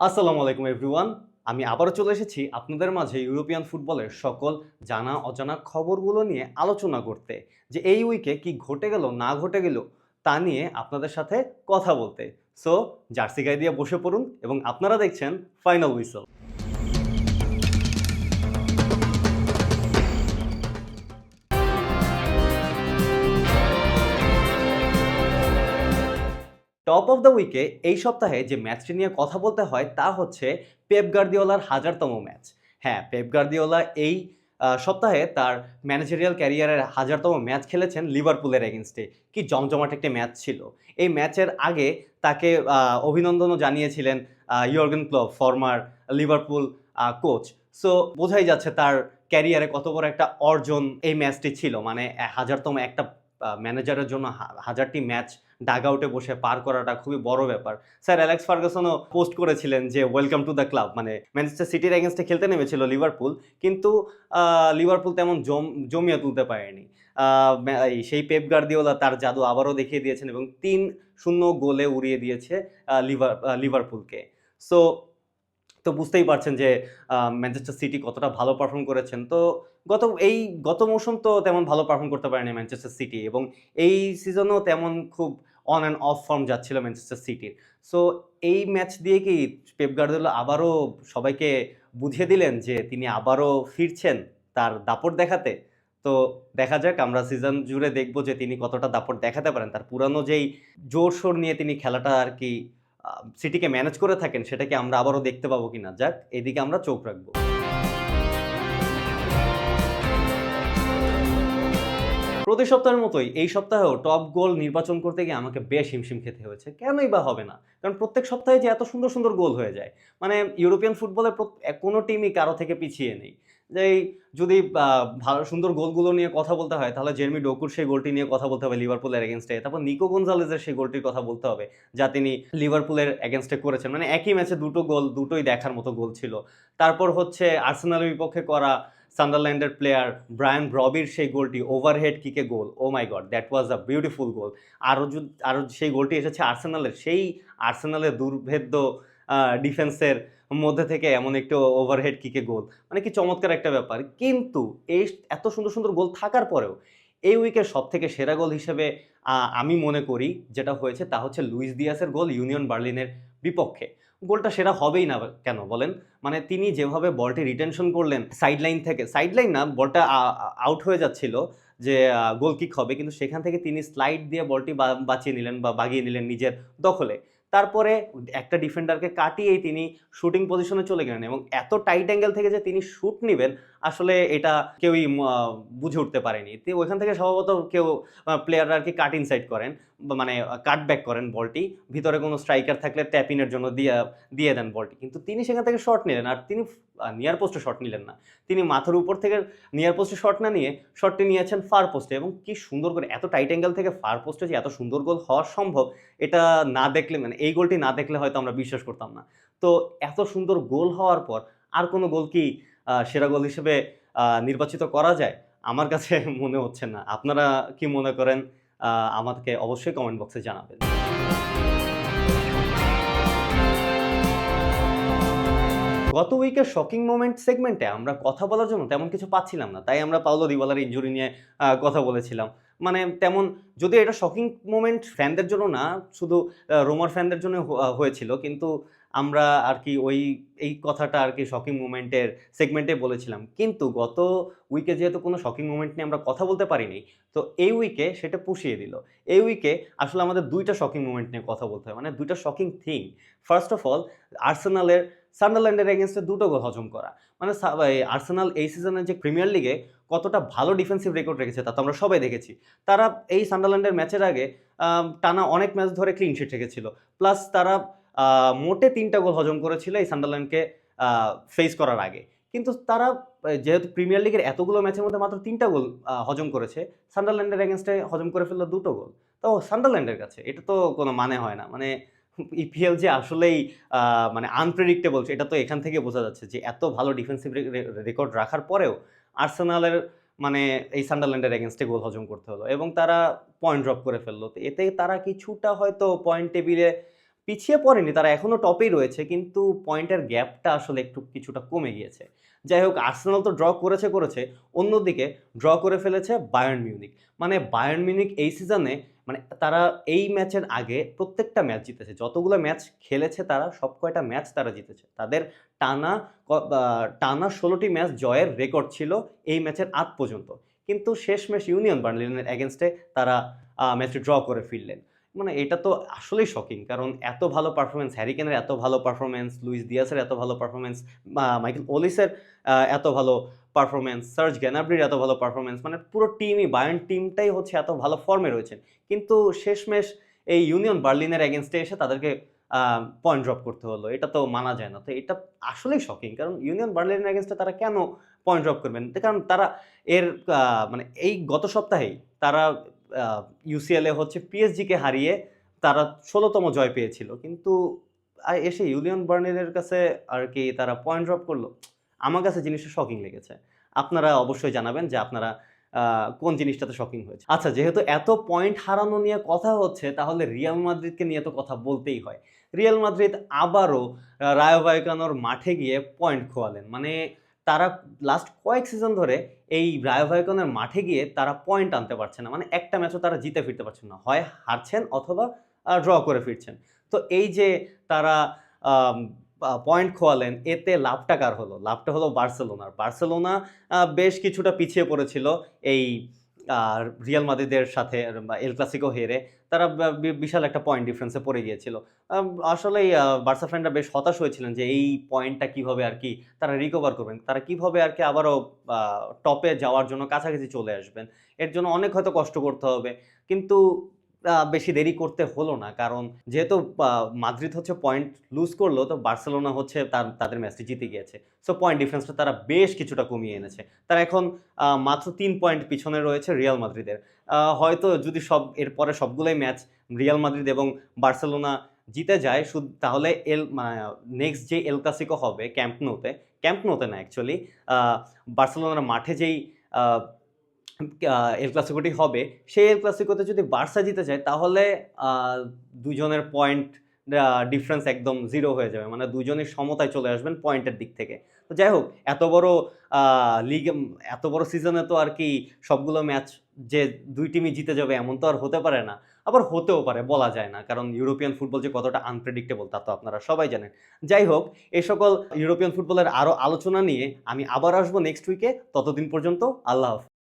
আসসালামু আলাইকুম এভরিওয়ান। আমি আবারও চলে এসেছি আপনাদের মাঝে ইউরোপিয়ান ফুটবলের সকল জানা অজানা খবরগুলো নিয়ে আলোচনা করতে। যে এই উইকে কি ঘটে গেল না ঘটে গেল তা নিয়ে আপনাদের সাথে কথা বলতে। সো জার্সি গায়ে দিয়ে বসে পড়ুন এবং আপনারা দেখছেন final whistle. Top of the উইকে এই সপ্তাহে যে ম্যাচটি নিয়ে কথা বলতে হয় তা হচ্ছে পেপ গার্দিওলার ১০০০তম ম্যাচ। হ্যাঁ, পেপ গার্দিওলা এই সপ্তাহে তার ম্যানেজেরিয়াল ক্যারিয়ারের ১০০০তম ম্যাচ খেলেছেন লিভারপুলের এগেইনস্টে। কি জমজমাট একটি ম্যাচ ছিল। এই ম্যাচের আগে তাকে অভিনন্দনও জানিয়েছিলেন Jürgen Klopp, former Liverpool coach. So বোঝাই যাচ্ছে তার ক্যারিয়ারে কত বড় একটা অর্জন এই ম্যাচটি ছিল। মানে ১০০০তম একটা ম্যানেজারের জন্য ১০০০টি ম্যাচ ডাগ আউটে বসে পার করাটা খুবই বড় ব্যাপার। স্যার অ্যালেক্স ফার্গুসনও পোস্ট করেছিলেন যে ওয়েলকাম টু দ্য ক্লাব। মানে ম্যানচেস্টার সিটির এগেইনস্টে খেলতে নেমেছিল লিভারপুল। কিন্তু লিভারপুল তেমন জমিয়ে তুলতে পারেনি। আ সেই পেপ গার্দিওলা তার জাদু আবারও দেখিয়ে দিয়েছেন এবং ৩-০ গোলে উড়িয়ে দিয়েছে লিভারপুলকে। সো বুঝতেই পারছেন যে ম্যানচেস্টার সিটি কতটা ভালো পারফর্ম করেছেন। তো গত মৌসুম তো তেমন ভালো পারফর্ম করতে পারেনি ম্যানচেস্টার সিটি এবং এই সিজনেও তেমন খুব অন অ্যান্ড অফ ফর্ম যাচ্ছিল ম্যানচেস্টার সিটির। সো এই ম্যাচ দিয়ে কি পেপ গার্দিওলা আবারও সবাইকে বুঝিয়ে দিলেন যে তিনি আবারও ফিরছেন তার দাপট দেখাতে? তো দেখা যাক, আমরা সিজন জুড়ে দেখব যে তিনি কতটা দাপট দেখাতে পারেন। তার পুরানো যেই জোর-শোর নিয়ে তিনি খেলাটা আরকি আ সিটিকে ম্যানেজ করে থাকেন, সেটা কি আমরা আবারও দেখতে পাবো কিনা? যাক, এদিকে আমরা চোখ রাখবো। প্রতি সপ্তাহের মতোই এই সপ্তাহেও টপ গোল নির্বাচন করতে গিয়ে আমাকে বেশ হিমশিম খেতে হয়েছে। কেনই বা হবে না? কারণ প্রত্যেক সপ্তাহে যে এত সুন্দর, সুন্দর গোল হয়ে যায়। মানে ইউরোপিয়ান ফুটবলে কোনো টিমই কারো থেকে পিছিয়ে নেই। যে এই যদি ভালো সুন্দর গোলগুলো নিয়ে কথা বলতে হয়, তাহলে জেরেমি ডোকুর সেই গোলটি নিয়ে কথা বলতে হবে লিভারপুলের এগেইনস্টে। তারপর নিকো গনজালেজের সেই গোলটির কথা বলতে হবে, যা তিনি লিভারপুলের এগেইনস্টে করেছেন। মানে একই ম্যাচে ২ টো গোল, দুটোই দেখার মতো গোল ছিল। তারপর হচ্ছে আর্সেনালের বিপক্ষে করা সান্ডারল্যান্ডের প্লেয়ার ব্রায়ান ব্রবির সেই গোলটি ওভারহেড কিকে goal. Oh my God! That was a beautiful goal. আরো সেই গোলটি এসেছে আর্সেনালের, সেই আর্সেনালের দুর্ভেদ্য ডিফেন্সের মধ্যে থেকে এমন একটু ওভারহেড কিকে গোল। মানে কি চমৎকার একটা ব্যাপার। কিন্তু এই এত সুন্দর, সুন্দর গোল থাকার পরেও এই উইকের সবথেকে সেরা গোল হিসেবে আমি মনে করি যেটা হয়েছে তা হচ্ছে লুইস দিয়াসের গোল ইউনিয়ন বার্লিনের বিপক্ষে। গোলটা সেরা হবেই না কেন বলেন? মানে তিনি যেভাবে বলটি রিটেনশন করলেন সাইডলাইন থেকে, সাইডলাইন না, বলটা আউট হয়ে যাচ্ছিল যে গোল কিক হবে। কিন্তু সেখান থেকে তিনি স্লাইড দিয়ে বলটি বাঁচিয়ে নিলেন বা বাগিয়ে নিলেন নিজের দখলে। তারপরে একটা ডিফেন্ডারকে কাটিয়েই তিনি শুটিং পজিশনে চলে গেলেন এবং এত টাইট অ্যাঙ্গেল থেকে যে তিনি শুট নিবেন, আসলে এটা কেউই বুঝে উঠতে পারেনি। ওইখান থেকে সম্ভবত কেউ প্লেয়াররা আরকি কাট ইনসাইড করেন বা মানে কাট ব্যাক করেন বলটি। ভিতরে কোনো স্ট্রাইকার থাকলে ট্যাপ ইনের জন্য দিয়ে দেন বলটি। কিন্তু তিনি সেখান থেকে শট নিলেন। আর তিনি নিয়ার পোস্টে শট নিলেন না। তিনি মাথার উপর থেকে নিয়ার পোস্টে শট না নিয়ে শটটি নিয়েছেন ফার পোস্টে এবং কি সুন্দর করে এত টাইট অ্যাঙ্গেল থেকে ফার পোস্টে যে এত সুন্দর গোল হওয়া সম্ভব, এটা না দেখলে, মানে এই গোলটি না দেখলে হয়তো আমরা বিশ্বাস করতাম না। তো এত সুন্দর গোল হওয়ার পর আর কোনো গোল কি সেরা গোল হিসেবে নির্বাচিত করা যায়? আমার কাছে মনে হচ্ছে না। আপনারা কি মনে করেন? আমাকে অবশ্যই কমেন্ট বক্সে জানাবেন। গত উইকের শকিং মোমেন্ট সেগমেন্টে আমরা কথা বলার জন্য তেমন কিছু পাচ্ছিলাম না। তাই আমরা পাওলো দিবালার ইনজুরি নিয়ে কথা বলেছিলাম। মানে তেমন, যদিও এটা শকিং মোমেন্ট ফ্যানদের জন্য না, শুধু রোমার ফ্যানদের জন্য হয়েছিল। কিন্তু আমরা আরকি এই কথাটা আরকি শকিং মোমেন্টের সেগমেন্টে বলেছিলাম। কিন্তু গত উইকে যেহেতু কোনো শকিং মোমেন্ট নিয়ে আমরা কথা বলতে পারিনি, তো এই উইকে সেটা পুষিয়ে দিল। এই উইকে আসলে আমাদের ২ টা শকিং মোমেন্ট নিয়ে কথা বলতে হয়। মানে ২ টা shocking thing. First of all, আর্সেনালের সান্ডারল্যান্ডের এগেইনস্টে ২ টো গোল হজম করা। মানে আর্সেনাল এই সিজনে যে প্রিমিয়ার লিগে কতটা ভালো ডিফেন্সিভ রেকর্ড রেখেছে তা তো আমরা সবাই দেখেছি। তারা এই সান্ডারল্যান্ডের ম্যাচের আগে টানা অনেক ম্যাচ ধরে ক্লিন শিট রেখেছিল। প্লাস তারা আ মোটে ৩ টা গোল হজম করেছিল এই সান্ডারল্যান্ডকে আ ফেস করার আগে। কিন্তু তারা যেহেতু প্রিমিয়ার লিগের এতগুলো ম্যাচের মধ্যে মাত্র ৩ টা গোল হজম করেছে, সান্ডারল্যান্ডের এগেইনস্টে হজম করে ফেলল ২ টো গোল। তাও সান্ডারল্যান্ডের কাছে। এটা তো কোনো মানে হয় না। মানে ইপিএল যে আসলেই আ মানে আনপ্রেডিক্টেবল, এটা তো এখান থেকে বোঝা যাচ্ছে যে এত ভালো ডিফেন্সিভ রেকর্ড রাখার পরেও আর্সেনালের মানে এই সান্ডারল্যান্ডের এগেইনস্টে গোল হজম করতে হলো এবং তারা পয়েন্ট ড্রপ করে ফেলল। তো এতে তারা কিছুটা হয়তো পয়েন্ট টেবিলে পিছিয়ে পড়েনি, তারা এখনো টপেই রয়েছে, কিন্তু পয়েন্টের গ্যাপটা আসলে একটু কিছুটা কমে গিয়েছে। যাই হোক, আর্সেনাল তো ড্র করেছে, অন্যদিকে ড্র করে ফেলেছে বায়ার্ন মিউনিখ। মানে বায়ার্ন মিউনিখ এই সিজনে মানে তারা এই ম্যাচের আগে প্রত্যেকটা ম্যাচ জিতেছে। যতগুলো ম্যাচ খেলেছে তারা সবকয়টা ম্যাচ তারা জিতেছে। তাদের টানা টানা ১৬ টি ম্যাচ জয়ের রেকর্ড ছিল এই ম্যাচের আগ পর্যন্ত। কিন্তু শেষমেশ ইউনিয়ন বার্লিনের এগেইনস্টে তারা ম্যাচটি ড্র করে ফিরলেন। মানে এটা তো আসলেই শকিং, কারণ এত ভালো পারফরম্যান্স, হ্যারি কেনের এত ভালো পারফরম্যান্স, লুইস দিয়াসের এত ভালো পারফরম্যান্স, মাইকেল ওলিসের এত ভালো পারফরম্যান্স, সার্জ গ্যানাব্রির এত ভালো পারফরম্যান্স, মানে পুরো টিমই, বায়ার্ন টিমটাই হচ্ছে এত ভালো ফর্মে রয়েছেন। কিন্তু শেষমেশ এই ইউনিয়ন বার্লিনের এগেইনস্টে এসে তাদেরকে পয়েন্ট ড্রপ করতে হলো। এটা তো মানা যায় না। তো এটা আসলেই শকিং, কারণ ইউনিয়ন বার্লিনের এগেইনস্টে তারা কেন পয়েন্ট ড্রপ করবেন? কারণ তারা এর মানে এই গত সপ্তাহেই তারা ইউসিএলে হচ্ছে পিএসজিকে হারিয়ে তারা ১৬তম জয় পেয়েছিল। কিন্তু এসে ইউনিয়ন বার্লিনের কাছে আর কি তারা পয়েন্ট ড্রপ করলো। আমার কাছে জিনিসটা শকিং লেগেছে। আপনারা অবশ্যই জানাবেন যে আপনারা কোন জিনিসটাতে শকিং হয়েছে। আচ্ছা, যেহেতু এত পয়েন্ট হারানো নিয়ে কথা হচ্ছে, তাহলে রিয়াল মাদ্রিদকে নিয়ে তো কথা বলতেই হয়। রিয়াল মাদ্রিদ আবারও রায়ো ভায়েকানোর মাঠে গিয়ে পয়েন্ট খোয়ালেন। মানে তারা লাস্ট কয়েক সিজন ধরে এই রায়ো ভায়েকানোর মাঠে গিয়ে তারা পয়েন্ট আনতে পারছে না। মানে একটা ম্যাচও তারা জিতে ফিরতে পারছেন না। হয় হারছেন অথবা ড্র করে ফিরছেন। তো এই যে তারা আম পয়েন্ট খোয়ালেন, এতে লাভটা কার হলো? লাভটা হলো বার্সেলোনার। বার্সেলোনা বেশ কিছুটা পিছিয়ে পড়েছিল এই আ রিয়াল মাদ্রিদের সাথে বা এল ক্লাসিকো হেরে। তারা বিশাল একটা পয়েন্ট ডিফারেন্সে পড়ে গিয়েছিল। আসলেই বার্সা ফ্যানরা বেশ হতাশ হয়েছিলেন যে এই পয়েন্টটা কিভাবে আরকি তারা রিকভার করবেন। তারা কিভাবে আরকি আবারও আ টপে যাওয়ার জন্য কাছাকাছি চলে আসবেন। এর জন্য অনেক হয়তো কষ্ট করতে হবে। কিন্তু বেশি দেরি করতে হলো না। কারণ যেহেতু আ মাদ্রিদ হচ্ছে পয়েন্ট লুজ করলো, তো বার্সেলোনা হচ্ছে তাদের ম্যাচটি জিতে গিয়েছে। সো পয়েন্ট ডিফারেন্সটা তারা বেশ কিছুটা কমিয়ে এনেছে। তারা এখন মাত্র ৩ পয়েন্ট পিছনে রয়েছে রিয়াল মাদ্রিদের। হয়তো যদি এরপরে সবগুলোই ম্যাচ রিয়াল মাদ্রিদ এবং বার্সেলোনা জিতে যায়, তাহলে নেক্সট যে এল ক্লাসিকো হবে ক্যাম্প নোতে না অ্যাকচুয়ালি, আ বার্সেলোনার মাঠে যেই আ এল ক্লাসিকোটি হবে, সেই এল ক্লাসিকোতে যদি বার্সা জিতে যায়, তাহলে আ ২ জনের পয়েন্ট ডিফারেন্স একদম 0 হয়ে যাবে। মানে ২ জনই সমতায় চলে আসবেন পয়েন্টের দিক থেকে। তো যাই হোক, এত বড় আ এত বড় সিজনে তো আর কি সবগুলো ম্যাচ যে ২ টিমই জিতে যাবে এমন তো আর হতে পারে না। আবার হতেও পারে, বলা যায় না। কারণ ইউরোপিয়ান ফুটবল যে কতটা আনপ্রেডিক্টেবল তা তো আপনারা সবাই জানেন। যাই হোক, এই সকল ইউরোপিয়ান ফুটবলের আরো আলোচনা নিয়ে আমি আবার আসবো নেক্সট উইকে। ততদিন পর্যন্ত আল্লাহ হাফেজ।